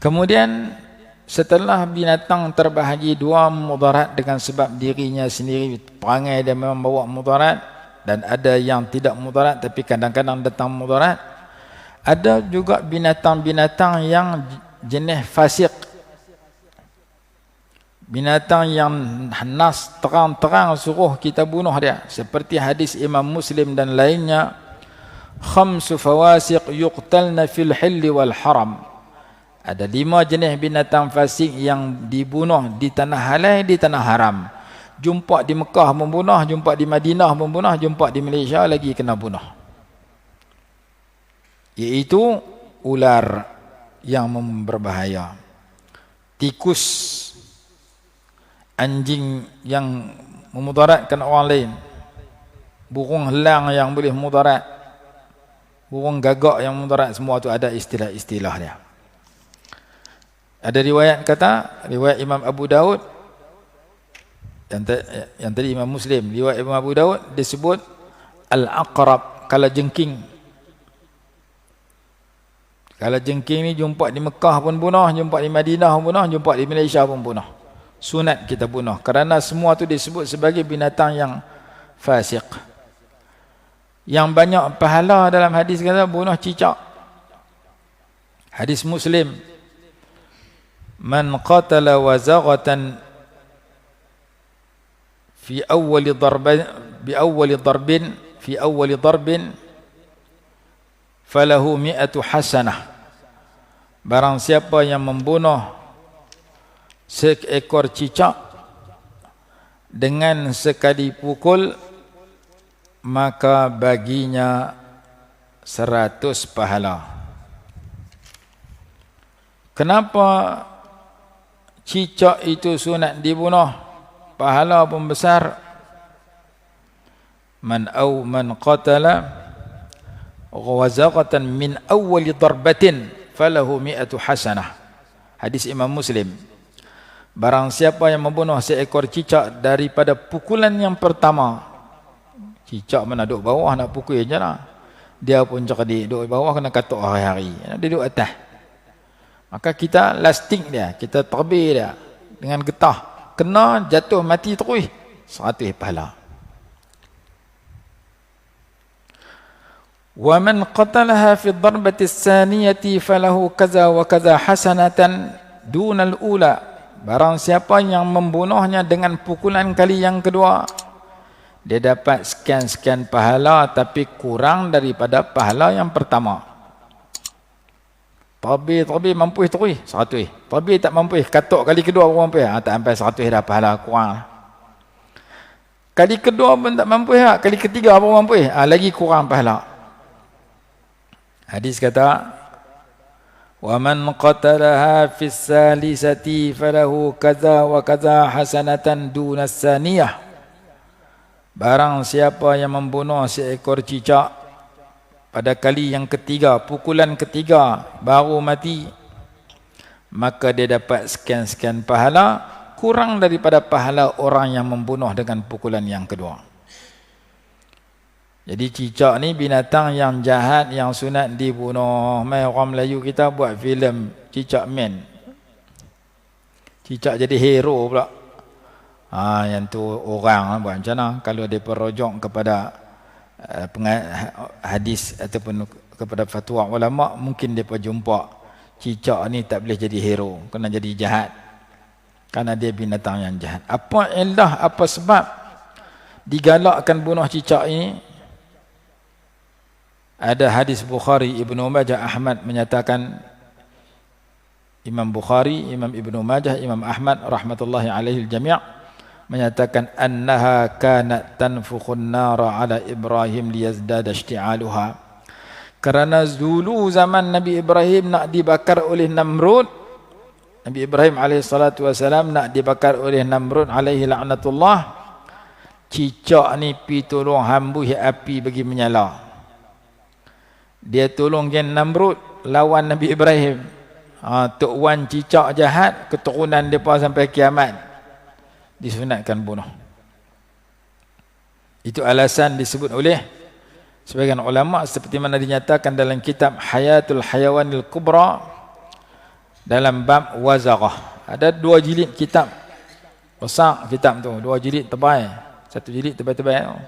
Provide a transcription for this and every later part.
Kemudian setelah binatang terbahagi dua mudarat dengan sebab dirinya sendiri, perangai dia memang bawa mudarat, dan ada yang tidak mudarat tapi kadang-kadang datang mudarat. Ada juga binatang-binatang yang jenis fasik, binatang yang nas terang-terang suruh kita bunuh dia, seperti hadis Imam Muslim dan lainnya, khamsu fawasiq yuqtalna fil hilli wal haram. Ada 5 jenis binatang fasik yang dibunuh di tanah halal, di tanah haram. Jumpa di Mekah membunuh, jumpa di Madinah membunuh, jumpa di Malaysia lagi kena bunuh. Iaitu ular yang berbahaya, tikus, anjing yang memudaratkan orang lain, burung helang yang boleh mudarat, burung gagak yang mudarat, semua tu ada istilah-istilah dia. Ada riwayat kata, riwayat Imam Abu Daud, yang tadi Imam Muslim, riwayat Imam Abu Daud disebut al-aqrab, kalajengking. Kalajengking ni jumpa di Mekah pun bunuh, jumpa di Madinah pun bunuh, jumpa di Malaysia pun bunuh. Sunat kita bunuh, kerana semua tu disebut sebagai binatang yang fasik. Yang banyak pahala dalam hadis kata bunuh cicak. Hadis Muslim, man qatala wazaghatan fi awwali darbin falahu 100 hasanah. Barang siapa yang membunuh seekor cicak dengan sekali pukul, maka baginya 100 pahala. Kenapa cicak itu sunat dibunuh, pahala pun besar? Man qatala ghawazaqatan min awwali darbatin falahu 100 hasanah. Hadis Imam Muslim. Barang siapa yang membunuh seekor cicak daripada pukulan yang pertama, cicak mana duduk bawah nak pukul je lah, dia pun cerdik, duduk bawah kena katuk hari-hari, dia duduk atas, maka kita lasting dia, kita terbih dia dengan getah, kena jatuh mati terus, 100 pahala. Wa man qatalaha fi ad-darbati as-saniyati falahu kaza wa kaza hasanatan dunal ula. Barang siapa yang membunuhnya dengan pukulan kali yang kedua, dia dapat sekian-sekian pahala tapi kurang daripada pahala yang pertama. Tapi mampu terus 100. Tapi tak mampu, katuk kali kedua pun mampu, tak sampai 100 dah, pahala kurang. Kali kedua pun tak mampu, kali ketiga pun mampu, lagi kurang pahala. Hadis kata, wa man qatalaha fi salisati falahu kaza wa kaza hasanatan dunas saniyah. Barang siapa yang membunuh seekor cicak pada kali yang ketiga, pukulan ketiga baru mati, maka dia dapat sekian-sekian pahala, kurang daripada pahala orang yang membunuh dengan pukulan yang kedua. Jadi cicak ni binatang yang jahat, yang sunat dibunuh. Mai orang Melayu kita buat filem Cicak Man, cicak jadi hero pula. Yang tu orang buat macam mana? Kalau dia perujuk kepada hadis ataupun kepada fatwa ulama, mungkin dia jumpa cicak ni tak boleh jadi hero, kena jadi jahat, kerana dia binatang yang jahat. Apa illah, apa sebab digalakkan bunuh cicak ini? Ada hadis Bukhari, Ibnu Majah, Ahmad menyatakan, Imam Bukhari, Imam Ibnu Majah, Imam Ahmad rahmatullahi alaihi al-jami' menyatakan annaha kanat tanfukhun nara ala Ibrahim liyazdada ishti'aluha. Kerana dulu zaman Nabi Ibrahim nak dibakar oleh Namrud, Nabi Ibrahim alaihi salatu wasalam nak dibakar oleh Namrud alaihi la'natullah, cicak ni pi tolong hambus api bagi menyala. Dia tolong Gen Namrud lawan Nabi Ibrahim. Tok Wan cicak jahat, keturunan mereka sampai kiamat disunatkan bunuh. Itu alasan disebut oleh sebagian ulama, seperti mana dinyatakan dalam kitab Hayatul Hayawanil Kubra, dalam bab Wazaghah. Ada 2 jilid kitab. Besar kitab tu, 2 jilid tebal. 1 jilid tebal-tebal.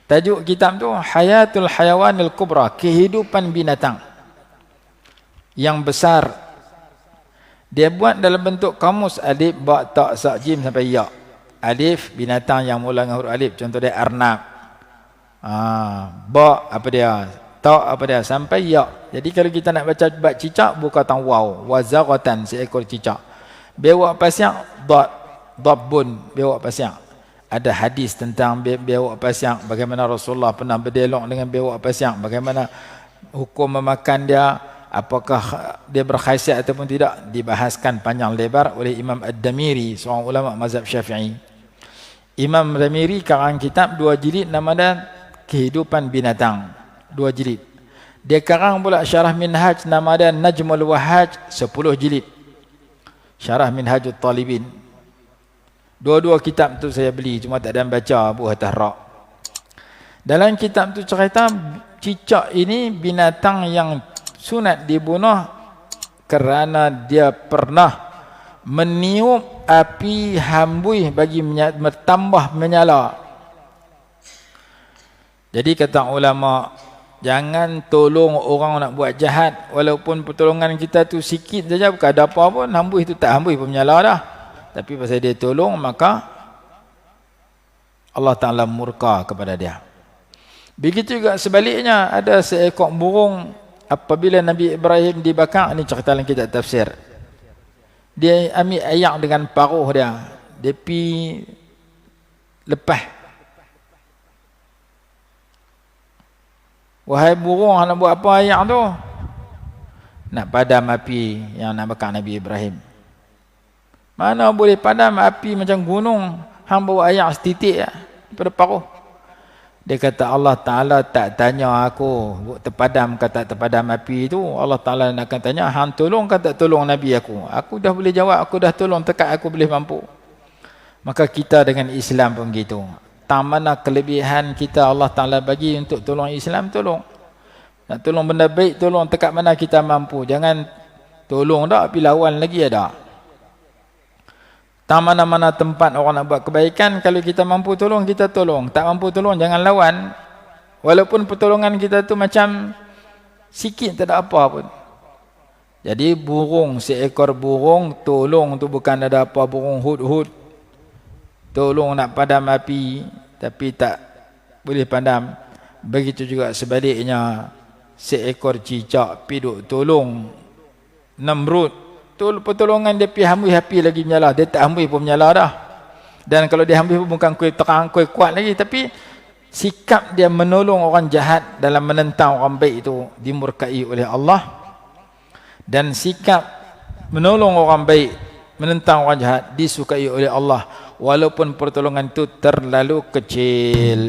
Tajuk kitab tu Hayatul Hayawanil Kubra, kehidupan binatang yang besar. Dia buat dalam bentuk kamus alif, ba, ta, sa, jim sampai ya. Alif binatang yang mula dengan huruf alif, contoh dia arnab. Ba apa dia? Ta apa dia? Sampai ya. Jadi kalau kita nak baca bab cicak buka tang waw, wazaghatan, seekor cicak. Bewak pasiak, dabbun, bewak pasiak. Ada hadis tentang bewak pasiak, bagaimana Rasulullah pernah berdialog dengan bewak pasiak, bagaimana hukum memakan dia, apakah dia berkhasiat ataupun tidak, dibahaskan panjang lebar oleh Imam Ad-Damiri, seorang ulama mazhab Syafi'i. Imam Damiri karang kitab 2 jilid nama dia Kehidupan Binatang, 2 jilid. Dia karang pula syarah Minhaj nama dia Najmul Wahhaj, 10 jilid. Syarah Minhajut Talibin. Dua-dua kitab tu saya beli, cuma tak ada baca buah atas rak. Dalam kitab tu cerita cicak ini binatang yang sunat dibunuh kerana dia pernah meniup api hambui bagi bertambah menyala. Jadi kata ulama, jangan tolong orang nak buat jahat, walaupun pertolongan kita tu sikit saja, bukan ada apa pun, hambui tu tak hambui pun menyala dah. Tapi pasal dia tolong, maka Allah Ta'ala murka kepada dia. Begitu juga sebaliknya, ada seekor burung apabila Nabi Ibrahim dibakar, ini cerita dalam kitab tafsir. Dia ambil ayak dengan paruh dia, dia pi lepas. Wahai burung, nak buat apa ayak tu? Nak padam api yang nak bakar Nabi Ibrahim. Mana boleh padam api macam gunung, hang bawa ayak setitik daripada paruh. Dia kata Allah Ta'ala tak tanya aku terpadam ke tak terpadam api itu. Allah Ta'ala nak akan tanya, hang tolong ke tak tolong Nabi aku? Aku dah boleh jawab, aku dah tolong tekat aku boleh mampu. Maka kita dengan Islam pun gitu. Tak mana kelebihan kita Allah Ta'ala bagi untuk tolong Islam, tolong. Nak tolong benda baik, tolong tekat mana kita mampu. Jangan tolong dah, tapi lawan lagi ada. Tak mana-mana tempat orang nak buat kebaikan, kalau kita mampu tolong, kita tolong. Tak mampu tolong, jangan lawan. Walaupun pertolongan kita tu macam sikit, tak ada apa pun. Jadi burung, seekor burung, tolong tu bukan ada apa, burung hud-hud. Tolong nak padam api, tapi tak boleh padam. Begitu juga sebaliknya, seekor cicak piduk tolong Namrud. Pertolongan dia pergi hambui api lagi menyala. Dia tak hambui pun menyala dah. Dan kalau dia hambui pun bukan kuih terang, kuih kuat lagi. Tapi sikap dia menolong orang jahat dalam menentang orang baik itu dimurkai oleh Allah. Dan sikap menolong orang baik, menentang orang jahat disukai oleh Allah. Walaupun pertolongan itu terlalu kecil.